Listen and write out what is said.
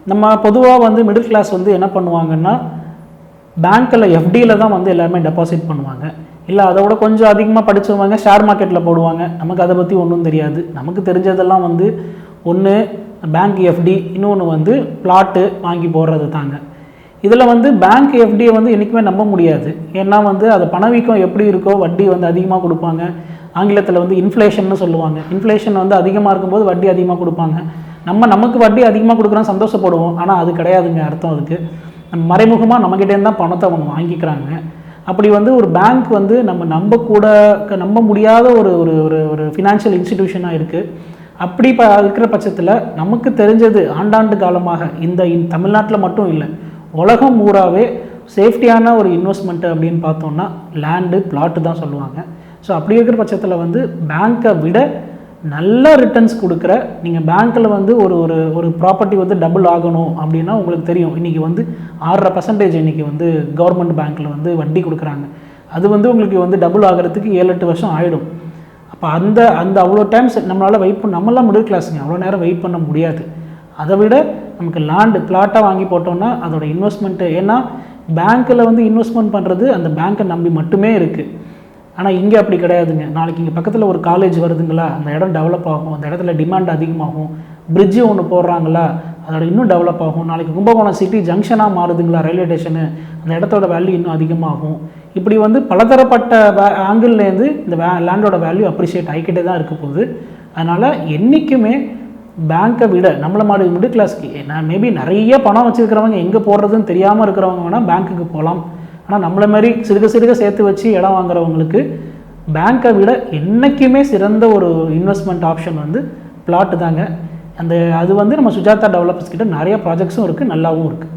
நம்ம பொதுவாக வந்து மிடில் கிளாஸ் வந்து என்ன பண்ணுவாங்கன்னா, பேங்க்கில் எஃப்டியில் தான் வந்து எல்லாருமே டெபாசிட் பண்ணுவாங்க. இல்லை அதோட கொஞ்சம் அதிகமாக படித்தவங்க ஷேர் மார்க்கெட்டில் போடுவாங்க. நமக்கு அதை பற்றி ஒன்றும் தெரியாது. நமக்கு தெரிஞ்சதெல்லாம் வந்து ஒன்று பேங்க் எஃப்டி, இன்னொன்று வந்து பிளாட்டு வாங்கி போடுறது தாங்க. இதில் வந்து பேங்க் எஃப்டியை வந்து என்றைக்குமே நம்ப முடியாது. ஏன்னா வந்து அது பணவீக்கம் எப்படி இருக்கோ வட்டி வந்து அதிகமாக கொடுப்பாங்க. ஆங்கிலத்தில் வந்து இன்ஃப்ளேஷன்னு சொல்லுவாங்க. இன்ஃப்ளேஷன் வந்து அதிகமாக இருக்கும்போது வட்டி அதிகமாக கொடுப்பாங்க. நமக்கு வட்டி அதிகமாக கொடுக்குறோம் சந்தோஷப்படுவோம். ஆனால் அது கிடையாதுங்க அர்த்தம். அதுக்கு மறைமுகமாக நம்மக்கிட்டேருந்து தான் பணத்தை அவங்க வாங்கிக்கிறாங்க. அப்படி வந்து ஒரு பேங்க் வந்து நம்ப முடியாத ஒரு ஒரு ஒரு ஒரு ஃபினான்ஷியல் இன்ஸ்டிடியூஷனாக இருக்குது. அப்படி இருக்கிற பட்சத்தில் நமக்கு தெரிஞ்சது ஆண்டாண்டு காலமாக இந்த தமிழ்நாட்டில் மட்டும் இல்லை, உலகம் பூராவே சேஃப்டியான ஒரு இன்வெஸ்ட்மெண்ட்டு அப்படின்னு பார்த்தோம்னா லேண்டு பிளாட்டு தான் சொல்லுவாங்க. ஸோ அப்படி இருக்கிற பட்சத்தில் வந்து பேங்க்கை விட நல்ல ரிட்டர்ன்ஸ் கொடுக்குற, நீங்கள் பேங்க்கில் வந்து ஒரு ஒரு ஒரு ப்ராப்பர்ட்டி வந்து டபுள் ஆகணும் அப்படின்னா உங்களுக்கு தெரியும். இன்றைக்கி வந்து 6.5% இன்றைக்கி வந்து கவர்மெண்ட் பேங்க்கில் வந்து வட்டி கொடுக்குறாங்க. அது வந்து உங்களுக்கு வந்து டபுள் ஆகிறதுக்கு 7-8 வருஷம் ஆகிடும். அப்போ அந்த அவ்வளோ டைம்ஸ் நம்மளால் நம்மளாம் மிடில் கிளாஸுங்க, அவ்வளோ நேரம் வெயிட் பண்ண முடியாது. அதை விட நமக்கு லேண்டு பிளாட்டாக வாங்கி போட்டோம்னா அதோட இன்வெஸ்ட்மெண்ட்டு, ஏன்னா பேங்க்கில் வந்து இன்வெஸ்ட்மெண்ட் பண்ணுறது அந்த பேங்க்கை நம்பி மட்டுமே இருக்குது. ஆனால் இங்கே அப்படி கிடையாதுங்க. நாளைக்கு இங்கே பக்கத்தில் ஒரு காலேஜ் வருதுங்களா, அந்த இடம் டெவலப் ஆகும், அந்த இடத்துல டிமாண்ட் அதிகமாகும். பிரிட்ஜு ஒன்று போடுறாங்களா, அதோட இன்னும் டெவலப் ஆகும். நாளைக்கு கும்பகோணம் சிட்டி ஜங்ஷனாக மாறுதுங்களா ரயில்வே ஸ்டேஷனு, அந்த இடத்தோட வேல்யூ இன்னும் அதிகமாகும். இப்படி வந்து பலதரப்பட்ட ஆங்கிள்லேருந்து இந்த லேண்டோட வேல்யூ அப்ரிஷியேட் ஆகிக்கிட்டே தான் இருக்க போகுது. அதனால் என்றைக்குமே பேங்க்கை விட நம்மள மாதிரி மிடில் கிளாஸ்க்கு, நான் மேபி நிறைய பணம் வச்சுருக்கிறவங்க எங்கே போடுறதுன்னு தெரியாமல் இருக்கிறவங்க வேணால் பேங்க்குக்கு போகலாம். ஆனால் நம்மளை மாதிரி சிறுக சேர்த்து வச்சு இடம் வாங்குறவங்களுக்கு பேங்க்கை விட என்றைக்குமே சிறந்த ஒரு இன்வெஸ்ட்மெண்ட் ஆப்ஷன் வந்து பிளாட்டு தாங்க. அது வந்து நம்ம சுஜாதா டெவலப்பர்ஸ் கிட்ட நிறைய ப்ராஜெக்ட்ஸும் இருக்குது, நல்லாவும் இருக்குது.